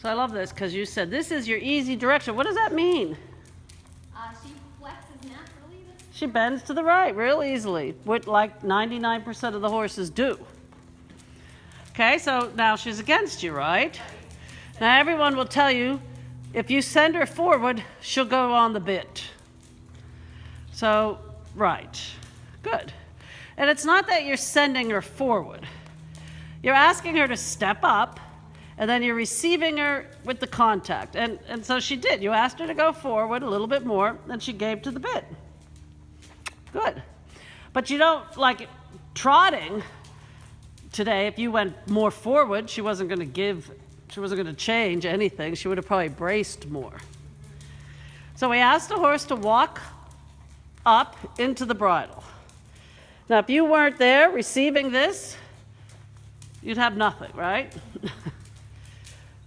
So I love this because you said this is your easy direction. What does that mean? She flexes naturally. She bends to the right real easily, what like 99% of the horses do. Okay, so now she's against you, right? Now everyone will tell you, if you send her forward, she'll go on the bit. So, right, good. And it's not that you're sending her forward. You're asking her to step up, and then you're receiving her with the contact. And so she did. You asked her to go forward a little bit more, and she gave to the bit. Good. But you don't, like trotting today, if you went more forward, she wasn't going to change anything. She would have probably braced more. So we asked the horse to walk up into the bridle. Now, if you weren't there receiving this, you'd have nothing, right?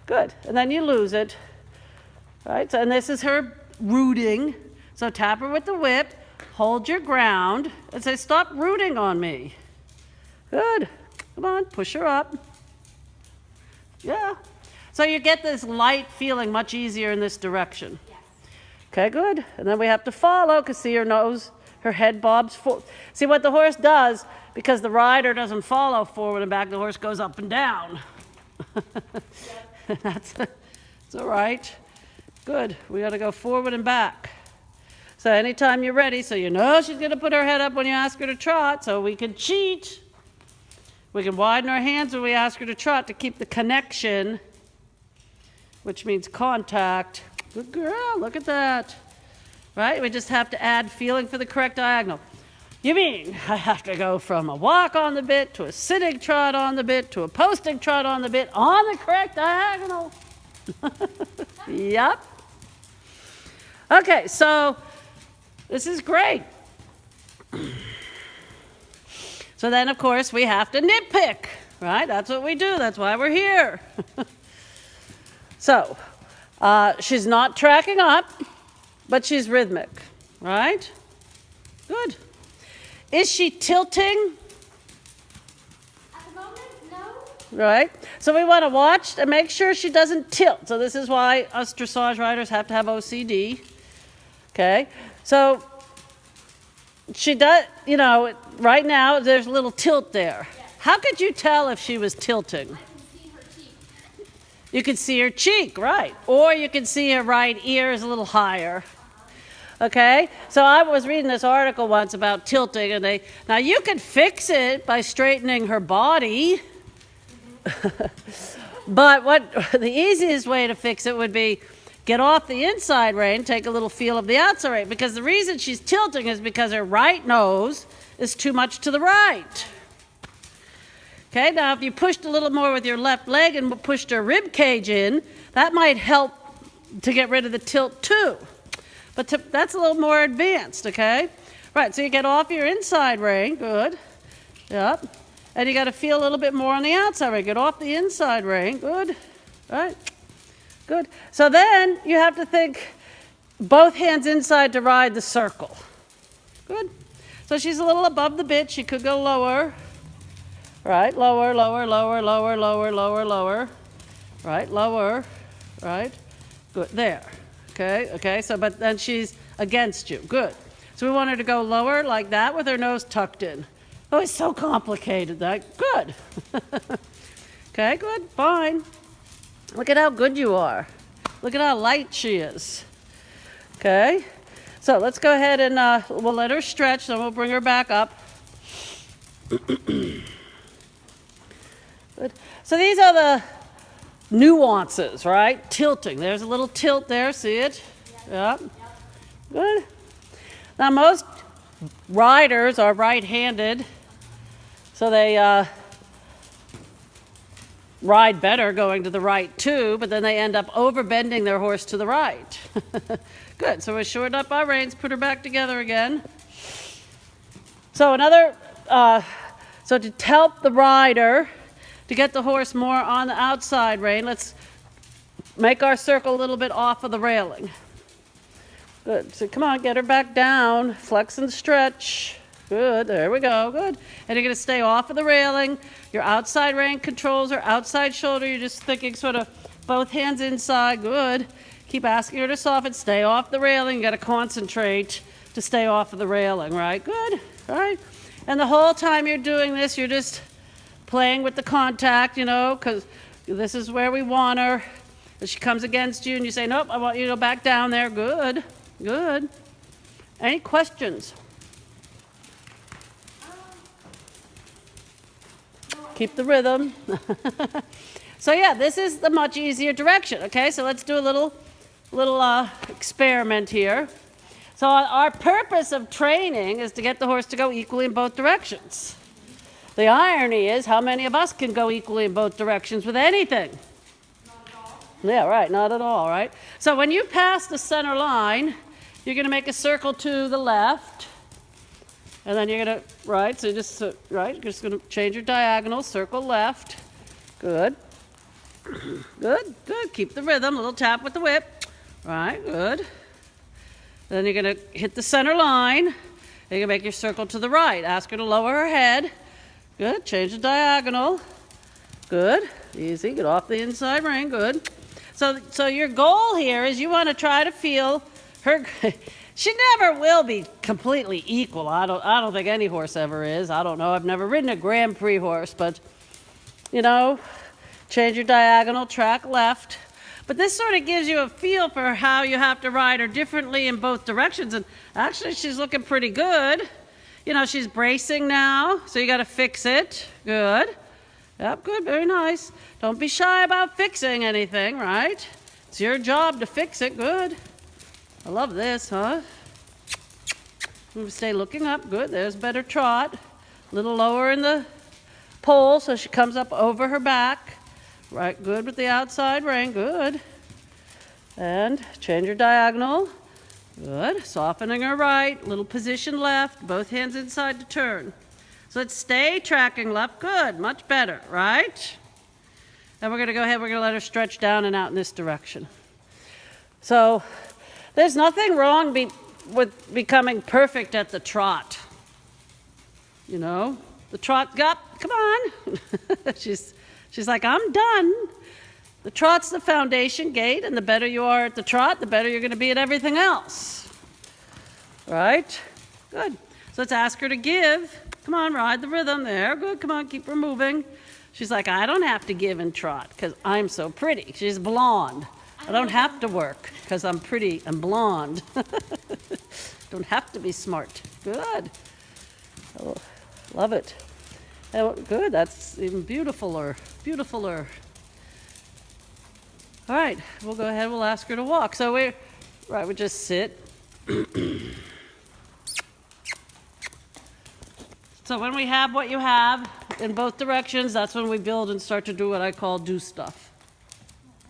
Good. And then you lose it, right? So, and this is her rooting. So tap her with the whip, hold your ground, and say, stop rooting on me. Good. Come on, push her up. Yeah. So you get this light feeling much easier in this direction. Yes. Okay, good. And then we have to follow, because see her nose, her head bobs forward. See what the horse does, because the rider doesn't follow forward and back, the horse goes up and down. That's all right. Good. We got to go forward and back. So anytime you're ready, so you know she's going to put her head up when you ask her to trot, so we can cheat. We can widen our hands when we ask her to trot to keep the connection, which means contact. Good girl, look at that. Right? We just have to add feeling for the correct diagonal. You mean I have to go from a walk on the bit to a sitting trot on the bit to a posting trot on the bit on the correct diagonal? Yep. Okay, so this is great. So then, of course, we have to nitpick, right? That's what we do. That's why we're here. So she's not tracking up, but she's rhythmic, right? Good. Is she tilting? At the moment, no. Right. So we want to watch and make sure she doesn't tilt. So this is why us dressage riders have to have OCD. Okay. So she does, you know, right now there's a little tilt there. Yes. How could you tell if she was tilting? I can see her cheek. You could see her cheek, right. Or you could see her right ear is a little higher. Okay, so I was reading this article once about tilting, and now you could fix it by straightening her body, but the easiest way to fix it would be get off the inside rein, take a little feel of the outside rein, because the reason she's tilting is because her right nose is too much to the right. Okay, now if you pushed a little more with your left leg and pushed her rib cage in, that might help to get rid of the tilt too. But that's a little more advanced, okay? Right, so you get off your inside rein, good. Yep. And you got to feel a little bit more on the outside rein. Get off the inside rein, good. Right, good. So then you have to think both hands inside to ride the circle. Good. So she's a little above the bit. She could go lower. Right, lower, lower, lower, lower, lower, lower, lower. Right, lower, right. Good, there. Okay, so but then she's against you. Good. So we want her to go lower like that with her nose tucked in. Oh, it's so complicated. That good. Okay, good, fine. Look at how good you are. Look at how light she is. Okay, so let's go ahead and we'll let her stretch, then we'll bring her back up. Good. So these are the nuances, right? Tilting. There's a little tilt there. See it? Yep. Good. Now, most riders are right-handed, so they ride better going to the right too, but then they end up overbending their horse to the right. Good. So we shorten up our reins, put her back together again. So so to help the rider to get the horse more on the outside rein, let's make our circle a little bit off of the railing. Good. So come on, get her back down. Flex and stretch. Good. There we go. Good. And you're going to stay off of the railing. Your outside rein controls her outside shoulder. You're just thinking sort of Both hands inside, good. Keep asking her to soften, stay off the railing. You got to concentrate to stay off of the railing, right? Good, all right. And the whole time you're doing this, you're just playing with the contact, you know, because this is where we want her. If she comes against you and you say, nope, I want you to go back down there, good, good. Any questions? Keep the rhythm. So yeah, this is the much easier direction, okay? So let's do a little experiment here. So our purpose of training is to get the horse to go equally in both directions. The irony is, how many of us can go equally in both directions with anything? Not at all. Yeah, right, not at all, right? So when you pass the center line, you're going to make a circle to the left. And then you're going to, right, so you're just going to change your diagonal, circle left. Good. Good, good. Keep the rhythm, a little tap with the whip. Right, good. Then you're going to hit the center line. And you're going to make your circle to the right. Ask her to lower her head. Good, change the diagonal. Good, easy, get off the inside ring, good. So your goal here is you want to try to feel her, she never will be completely equal. I don't think any horse ever is. I don't know, I've never ridden a Grand Prix horse, but, you know, change your diagonal, track left. But this sort of gives you a feel for how you have to ride her differently in both directions. And actually, she's looking pretty good. You know, she's bracing now, so you got to fix it. Good. Yep, good, very nice. Don't be shy about fixing anything, right? It's your job to fix it. Good. I love this, huh? Stay looking up. Good, there's better trot. A little lower in the pole so she comes up over her back. Right, good with the outside rein, good. And change your diagonal. Good, softening her right, little position left, both hands inside to turn. So let's stay tracking left, good, much better, right? And we're gonna go ahead, we're gonna let her stretch down and out in this direction. So there's nothing wrong with becoming perfect at the trot. You know, the trot, come on. She's like, I'm done. The trot's the foundation gate, and the better you are at the trot, the better you're going to be at everything else. Right? Good. So let's ask her to give. Come on, ride the rhythm there. Good, come on, keep her moving. She's like, I don't have to give and trot because I'm so pretty. She's blonde. I don't have to work because I'm pretty and blonde. Don't have to be smart. Good. Oh, love it. Oh, good, that's even beautifuler, beautifuler. All right, we'll go ahead, we'll ask her to walk. So we just sit. So when we have what you have in both directions, that's when we build and start to do what I call do stuff.